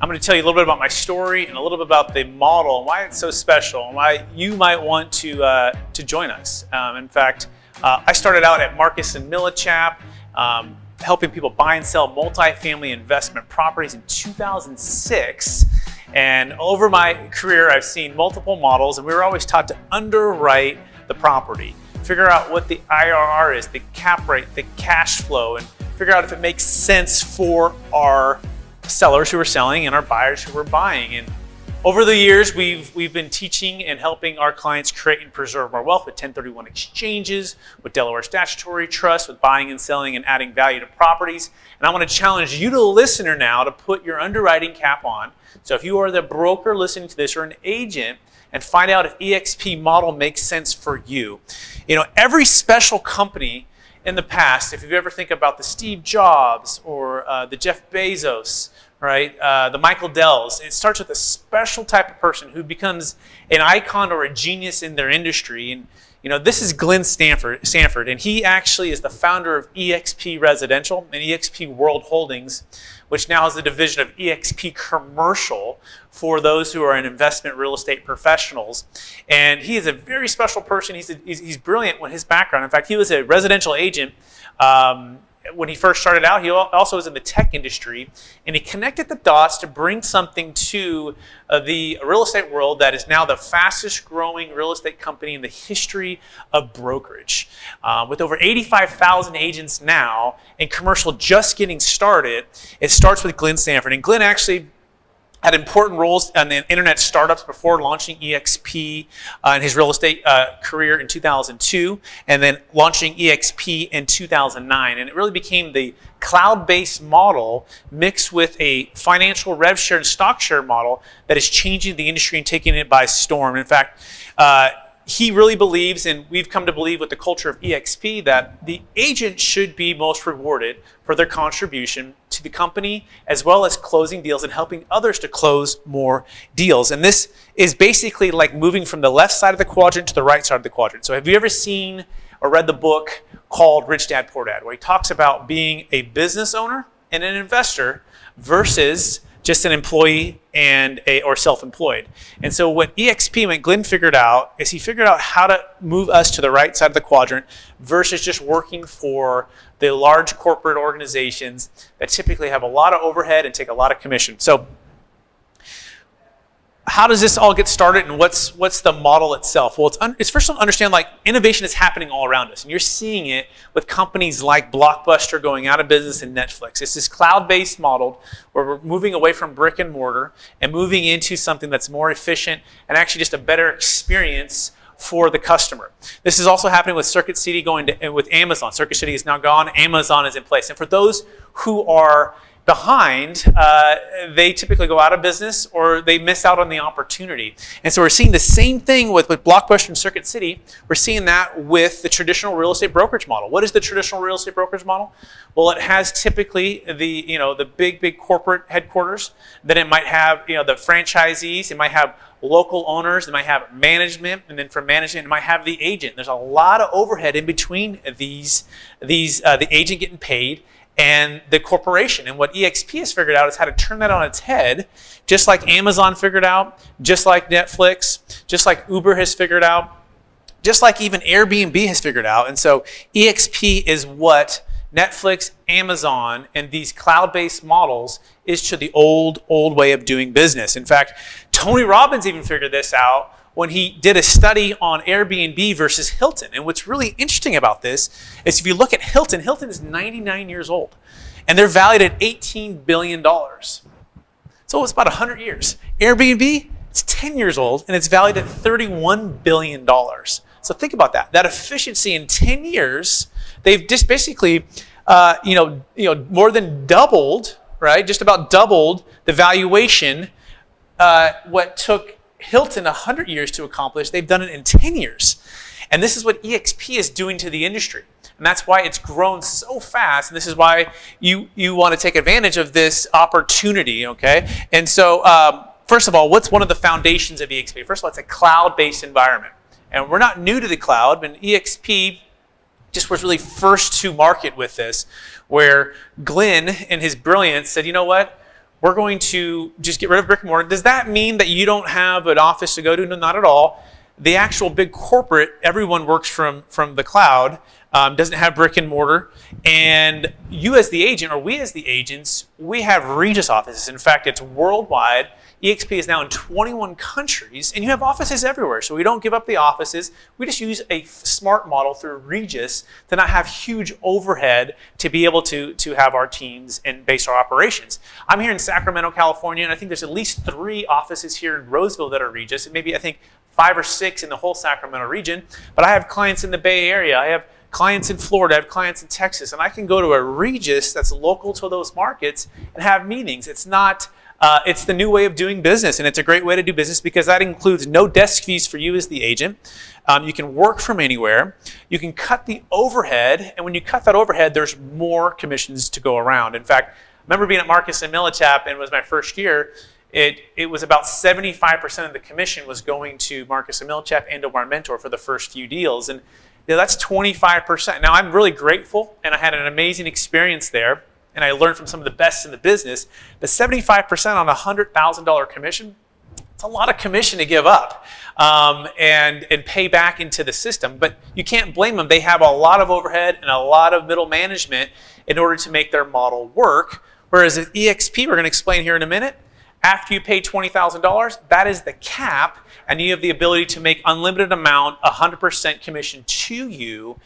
I'm going to tell you a little bit about my story and a little bit about the model and why it's so special and why you might want to join us. In fact, I started out at Marcus and Millichap, helping people buy and sell multifamily investment properties in 2006. And over my career, I've seen multiple models, and we were always taught to underwrite the property, figure out what the IRR is, the cap rate, the cash flow, and figure out if it makes sense for our sellers who are selling and our buyers who are buying. And over the years, we've been teaching and helping our clients create and preserve more wealth with 1031 exchanges, with Delaware statutory trust, with buying and selling and adding value to properties. And I want to challenge you, the listener, now to put your underwriting cap on. So if you are the broker listening to this or an agent, and find out if eXp model makes sense for you. You know, every special company in the past, if you ever think about the Steve Jobs or the Jeff Bezos, right, the Michael Dells, it starts with a special type of person who becomes an icon or a genius in their industry. And you know, this is Glenn Stanford, and he actually is the founder of eXp Residential and eXp World Holdings, which now is the division of eXp Commercial for those who are in investment real estate professionals. And he is a very special person. He's brilliant with his background. In fact, he was a residential agent when he first started out. He also was in the tech industry, and he connected the dots to bring something to the real estate world that is now the fastest growing real estate company in the history of brokerage. With over 85,000 agents now and commercial just getting started, it starts with Glenn Stanford. And Glenn actually had important roles in the internet startups before launching eXp in his real estate career in 2002, and then launching eXp in 2009. And it really became the cloud-based model mixed with a financial rev share and stock share model that is changing the industry and taking it by storm. In fact, he really believes, and we've come to believe with the culture of eXp, that the agent should be most rewarded for their contribution to the company, as well as closing deals and helping others to close more deals. And this is basically like moving from the left side of the quadrant to the right side of the quadrant. So have you ever seen or read the book called Rich Dad Poor Dad, where he talks about being a business owner and an investor versus just an employee or self-employed? And so what eXp, what Glenn figured out, is he figured out how to move us to the right side of the quadrant versus just working for the large corporate organizations that typically have a lot of overhead and take a lot of commission. So how does this all get started, and what's the model itself? Well, it's first to understand, like, innovation is happening all around us, and you're seeing it with companies like Blockbuster going out of business and Netflix. It's this cloud-based model where we're moving away from brick and mortar and moving into something that's more efficient and actually just a better experience for the customer. This is also happening with Circuit City with Amazon. Circuit City is now gone. Amazon is in place. And for those who are behind, they typically go out of business or they miss out on the opportunity. And so we're seeing the same thing with Blockbuster and Circuit City. We're seeing that with the traditional real estate brokerage model. What is the traditional real estate brokerage model? Well, it has typically the big corporate headquarters. Then it might have the franchisees. It might have local owners. It might have management, and then from management, it might have the agent. There's a lot of overhead in between the agent getting paid and the corporation. And what eXp has figured out is how to turn that on its head, just like Amazon figured out, just like Netflix, just like Uber has figured out, just like even Airbnb has figured out. And so eXp is what Netflix, Amazon, and these cloud-based models is to the old way of doing business. In fact, Tony Robbins even figured this out when he did a study on Airbnb versus Hilton. And what's really interesting about this is if you look at Hilton is 99 years old, and they're valued at $18 billion. So it's about 100 years. Airbnb, it's 10 years old, and it's valued at $31 billion. So think about that. That efficiency in 10 years, they've just basically, more than doubled, right? Just about doubled the valuation. What took Hilton 100 years to accomplish, they've done it in 10 years. And this is what eXp is doing to the industry. And that's why it's grown so fast. And this is why you want to take advantage of this opportunity, okay? And so, first of all, what's one of the foundations of eXp? First of all, it's a cloud-based environment. And we're not new to the cloud, but eXp just was really first to market with this, where Glenn, in his brilliance, said, you know what? we're going to just get rid of brick and mortar. Does that mean that you don't have an office to go to? No, not at all. The actual big corporate, everyone works from the cloud, doesn't have brick and mortar. And you as the agent, or we as the agents, we have Regus offices. In fact, it's worldwide. eXp is now in 21 countries, and you have offices everywhere. So we don't give up the offices. We just use a smart model through Regus to not have huge overhead to be able to have our teams and base our operations. I'm here in Sacramento, California, and I think there's at least 3 offices here in Roseville that are Regus, and maybe I think 5 or 6 in the whole Sacramento region. But I have clients in the Bay Area. I have clients in Florida. I have clients in Texas, and I can go to a Regus that's local to those markets and have meetings. It's not. It's the new way of doing business, and it's a great way to do business because that includes no desk fees for you as the agent. You can work from anywhere. You can cut the overhead, and when you cut that overhead, there's more commissions to go around. In fact, I remember being at Marcus and Millichap, and it was my first year. It was about 75% of the commission was going to Marcus and Millichap and to our mentor for the first few deals, and that's 25%. Now, I'm really grateful, and I had an amazing experience there. And I learned from some of the best in the business, but 75% on a $100,000 commission, it's a lot of commission to give up and pay back into the system. But you can't blame them. They have a lot of overhead and a lot of middle management in order to make their model work. Whereas at eXp, we're going to explain here in a minute, after you pay $20,000, that is the cap, and you have the ability to make unlimited amount, 100% commission to you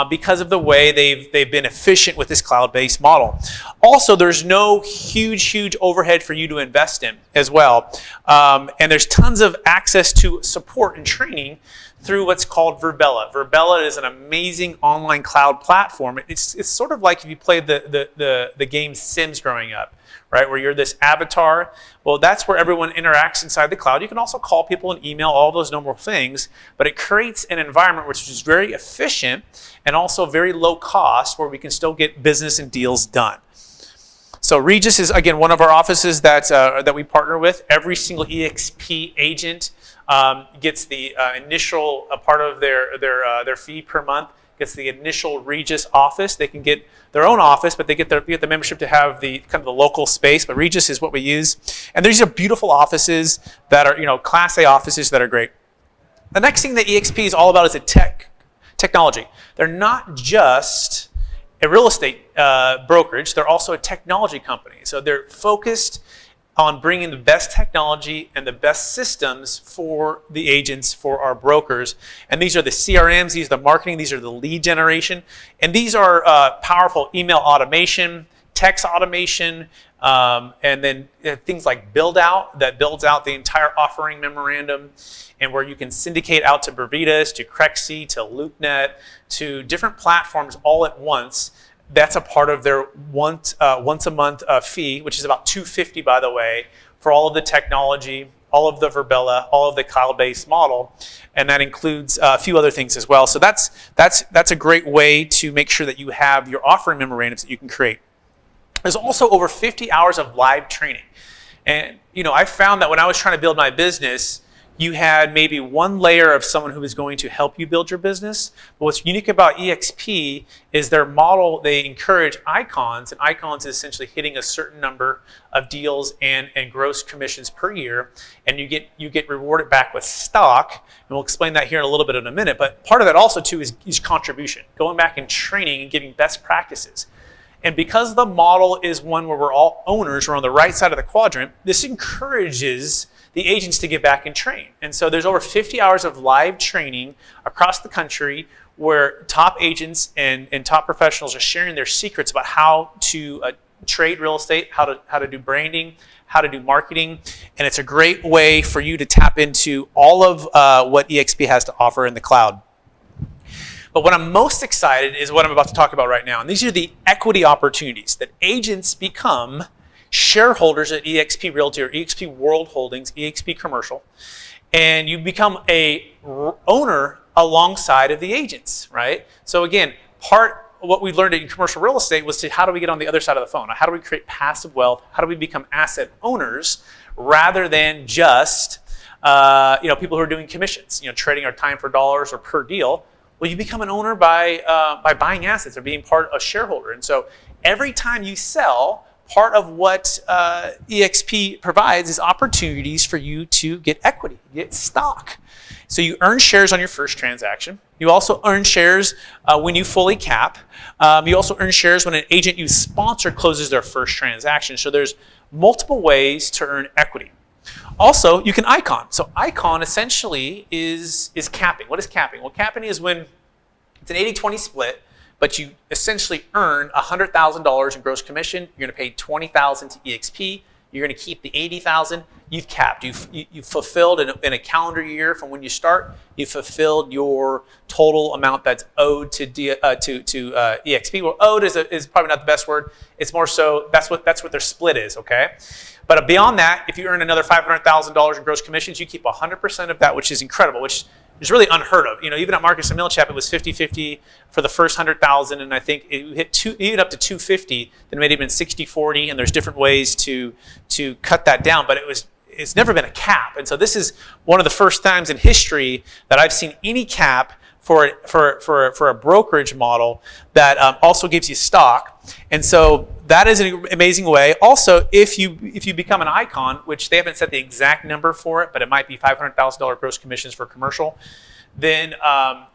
because of the way they've been efficient with this cloud-based model. Also, there's no huge overhead for you to invest in as well. And there's tons of access to support and training through what's called Virbela. Virbela is an amazing online cloud platform. It's sort of like if you played the game Sims growing up, right? Where you're this avatar. Well, that's where everyone interacts inside the cloud. You can also call people and email, all those normal things, but it creates an environment which is very efficient and also very low cost where we can still get business and deals done. So Regus is, again, one of our offices that we partner with. Every single eXp agent gets the initial part of their fee per month, gets the initial Regus office. They can get their own office, but they get the membership to have the kind of the local space. But Regus is what we use, and these are beautiful offices that are Class A offices that are great. The next thing that eXp is all about is technology. They're not just a real estate brokerage; they're also a technology company. So they're focused on bringing the best technology and the best systems for the agents, for our brokers. And these are the CRMs, these are the marketing, these are the lead generation. And these are powerful email automation, text automation, and then things like Build Out, that builds out the entire offering memorandum, and where you can syndicate out to Bervitas, to Crexi, to LoopNet, to different platforms all at once. That's a part of their once a month fee, which is about $250, by the way, for all of the technology, all of the Virbela, all of the cloud-based model, and that includes a few other things as well. So that's a great way to make sure that you have your offering memorandums that you can create. There's also over 50 hours of live training, and I found that when I was trying to build my business, you had maybe one layer of someone who was going to help you build your business. But what's unique about eXp is their model, they encourage icons, and icons is essentially hitting a certain number of deals and gross commissions per year, and you get rewarded back with stock, and we'll explain that here in a little bit in a minute. But part of that also too is contribution, going back and training and giving best practices. And because the model is one where we're all owners, we're on the right side of the quadrant, this encourages the agents to get back and train. And so there's over 50 hours of live training across the country where top agents and top professionals are sharing their secrets about how to trade real estate, how to do branding, how to do marketing. And it's a great way for you to tap into all of what eXp has to offer in the cloud. But what I'm most excited is what I'm about to talk about right now. And these are the equity opportunities that agents become shareholders at eXp Realty or eXp World Holdings, eXp Commercial, and you become a owner alongside of the agents, right? So again, part of what we learned in commercial real estate was how do we get on the other side of the phone? How do we create passive wealth? How do we become asset owners rather than just people who are doing commissions, trading our time for dollars or per deal? Well, you become an owner by buying assets or being part of a shareholder. And so every time you sell, part of what eXp provides is opportunities for you to get equity, get stock. So you earn shares on your first transaction. You also earn shares when you fully cap. You also earn shares when an agent you sponsor closes their first transaction. So there's multiple ways to earn equity. Also, you can icon. So icon essentially is capping. What is capping? Well, capping is when it's an 80-20 split, but you essentially earn $100,000 in gross commission. You're going to pay $20,000 to eXp. You're going to keep the $80,000. You've capped. You've fulfilled in a calendar year from when you start. You've fulfilled your total amount that's owed to eXp. Well, owed is probably not the best word. It's more so that's what their split is. Okay, but beyond that, if you earn another $500,000 in gross commissions, you keep 100% of that, which is incredible. Which is really unheard of. Even at Marcus and Millichap, it was 50-50 for the first 100,000, and I think it hit even up to 250. Then it may have been 60-40, and there's different ways to cut that down. But it's never been a cap, and so this is one of the first times in history that I've seen any cap for a brokerage model that also gives you stock. And so that is an amazing way. Also, if you become an icon, which they haven't set the exact number for it, but it might be $500,000 gross commissions for commercial, then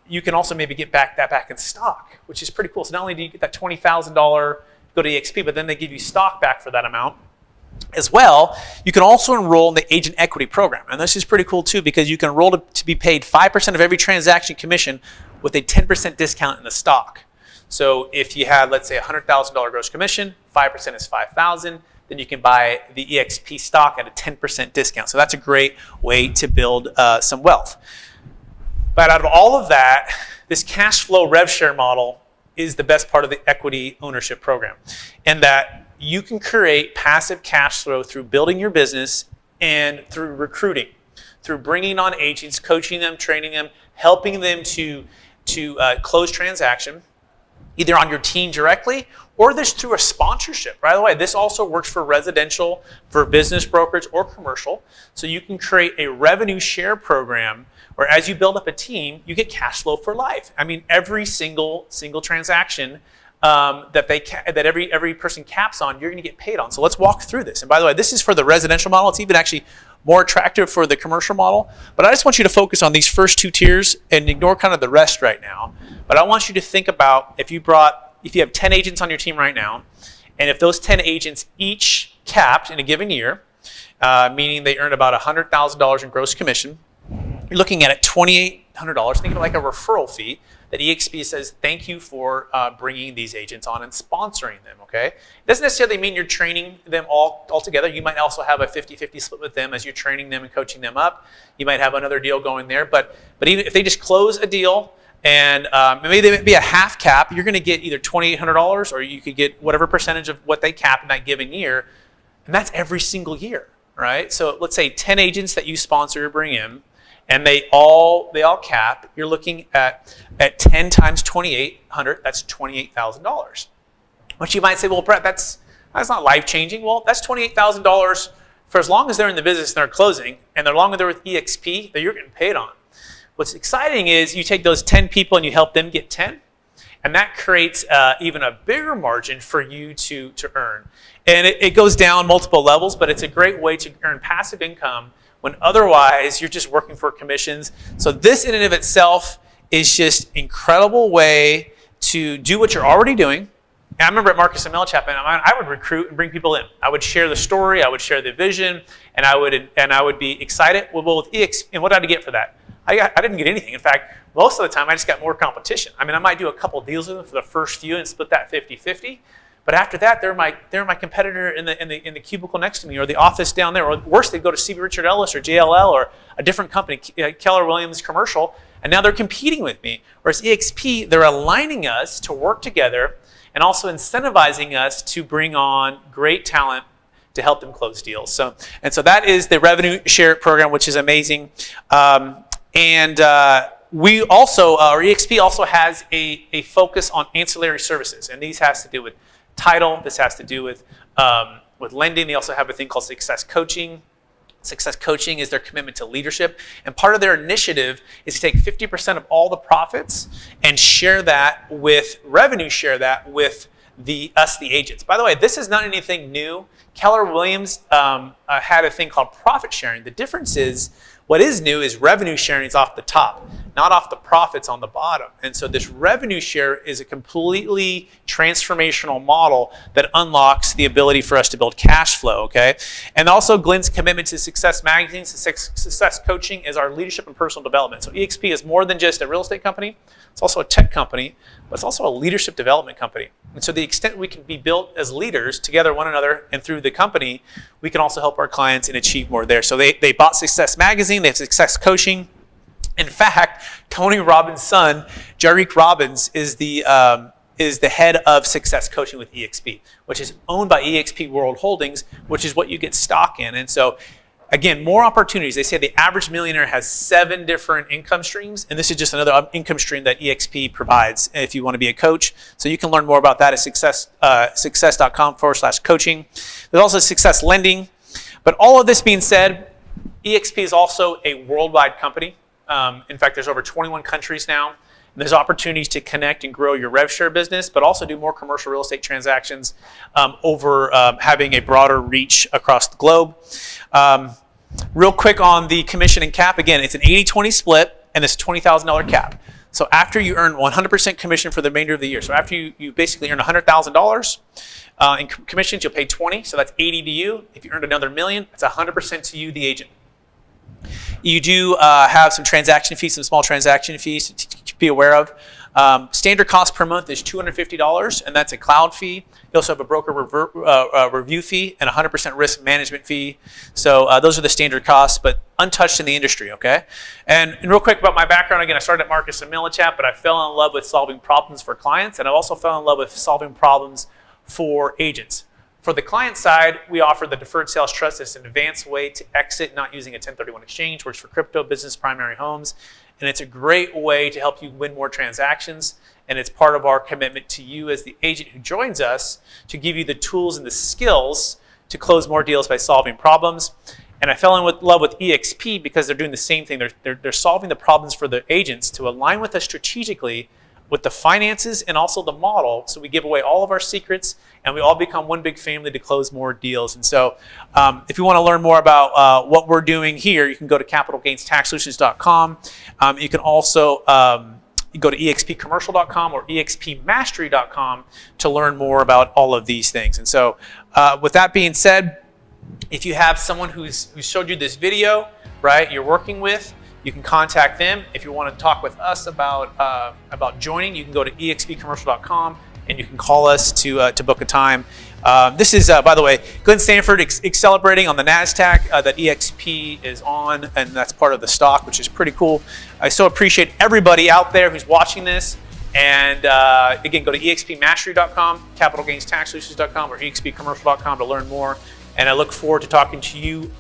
you can also maybe get that back in stock, which is pretty cool. So not only do you get that $20,000 go to eXp, but then they give you stock back for that amount. As well, you can also enroll in the agent equity program. And this is pretty cool too, because you can enroll to be paid 5% of every transaction commission with a 10% discount in the stock. So if you had, let's say, a $100,000 gross commission, 5% is $5,000, then you can buy the eXp stock at a 10% discount. So that's a great way to build some wealth. But out of all of that, this cash flow rev share model is the best part of the equity ownership program. And that you can create passive cash flow through building your business and through recruiting, through bringing on agents, coaching them, training them, helping them to close transaction, either on your team directly or this through a sponsorship. By the way, this also works for residential, for business brokerage, or commercial. So you can create a revenue share program where as you build up a team, you get cash flow for life. I mean, every single transaction that every person caps on, you're going to get paid on. So let's walk through this. And by the way, this is for the residential model. It's even actually more attractive for the commercial model. But I just want you to focus on these first two tiers and ignore kind of the rest right now. But I want you to think about if you have 10 agents on your team right now, and if those 10 agents each capped in a given year, meaning they earned about $100,000 in gross commission, you're looking at $2,800. Think of it like a referral fee that eXp says, thank you for bringing these agents on and sponsoring them, okay? It doesn't necessarily mean you're training them all together. You might also have a 50-50 split with them as you're training them and coaching them up. You might have another deal going there, but even if they just close a deal and maybe they be a half cap, you're gonna get either $2,800 or you could get whatever percentage of what they cap in that given year, and that's every single year, right? So let's say 10 agents that you sponsor or bring in, and they all cap, you're looking at 10 times 2,800, that's $28,000. Which you might say, well, Brett, that's not life-changing. Well, that's $28,000 for as long as they're in the business and they're closing, and they're longer they're with eXp that you're getting paid on. What's exciting is you take those 10 people and you help them get 10, and that creates even a bigger margin for you to earn. And it goes down multiple levels, but it's a great way to earn passive income when otherwise you're just working for commissions. So this in and of itself is just an incredible way to do what you're already doing. And I remember at Marcus and Millichap, I would recruit and bring people in. I would share the story, I would share the vision, and I would be excited. Well, with eXp, and what did I get for that? I didn't get anything. In fact, most of the time I just got more competition. I mean, I might do a couple deals with them for the first few and split that 50-50. But after that, they're my competitor in the cubicle next to me, or the office down there, or worse, they'd go to CB Richard Ellis or JLL or a different company, Keller Williams Commercial, and now they're competing with me. Whereas eXp, they're aligning us to work together and also incentivizing us to bring on great talent to help them close deals. So that is the revenue share program, which is amazing. We also, or eXp also has a focus on ancillary services, and these has to do with title. This has to do with lending. They also have a thing called Success Coaching. Success Coaching is their commitment to leadership. And part of their initiative is to take 50% of all the profits and share that with, revenue share that with the agents. By the way, this is not anything new. Keller Williams had a thing called profit sharing. The difference is, what is new is revenue sharing is off the top, not off the profits on the bottom. And so this revenue share is a completely transformational model that unlocks the ability for us to build cash flow, okay? And also Glenn's commitment to Success Magazine, Success Coaching is our leadership and personal development. So eXp is more than just a real estate company. It's also a tech company, but it's also a leadership development company. And so the extent we can be built as leaders together, one another, and through the company, we can also help our clients and achieve more there. So they bought Success Magazine, they have Success Coaching. In fact, Tony Robbins' son, Jarek Robbins, is the head of Success Coaching with eXp, which is owned by eXp World Holdings, which is what you get stock in. And so, again, more opportunities. They say the average millionaire has 7 different income streams, and this is just another income stream that eXp provides if you want to be a coach. So you can learn more about that at success.com/coaching. There's also Success Lending. But all of this being said, eXp is also a worldwide company. In fact, there's over 21 countries now. And there's opportunities to connect and grow your rev share business, but also do more commercial real estate transactions over having a broader reach across the globe. Real quick on the commission and cap, again, it's an 80-20 split, and it's a $20,000 cap. So after you earn 100% commission for the remainder of the year, so after you basically earn $100,000 in commissions, you'll pay 20, so that's 80 to you. If you earned another $1 million, it's 100% to you, the agent. You do have some transaction fees, some small transaction fees to be aware of. Standard cost per month is $250, and that's a cloud fee. You also have a broker review fee and a 100% risk management fee. So those are the standard costs, but untouched in the industry, okay? And real quick about my background, again, I started at Marcus and Millichap, but I fell in love with solving problems for clients, and I also fell in love with solving problems for agents. For the client side, we offer the Deferred Sales Trust. It's an advanced way to exit not using a 1031 exchange, works for crypto, business, primary homes. And it's a great way to help you win more transactions. And it's part of our commitment to you as the agent who joins us to give you the tools and the skills to close more deals by solving problems. And I fell in love with eXp because they're doing the same thing. They're solving the problems for the agents to align with us strategically with the finances and also the model. So we give away all of our secrets and we all become one big family to close more deals. And so if you want to learn more about what we're doing here, you can go to capitalgainstaxsolutions.com. You can also go to expcommercial.com or expmastery.com to learn more about all of these things. And so with that being said, if you have someone who showed you this video, right, you're working with, you can contact them. If you want to talk with us about joining, you can go to expcommercial.com and you can call us to book a time. This is, by the way, Glenn Stanford celebrating on the NASDAQ that eXp is on, and that's part of the stock, which is pretty cool. I so appreciate everybody out there who's watching this. And again, go to expmastery.com, capitalgainstaxsolutions.com, or expcommercial.com to learn more. And I look forward to talking to you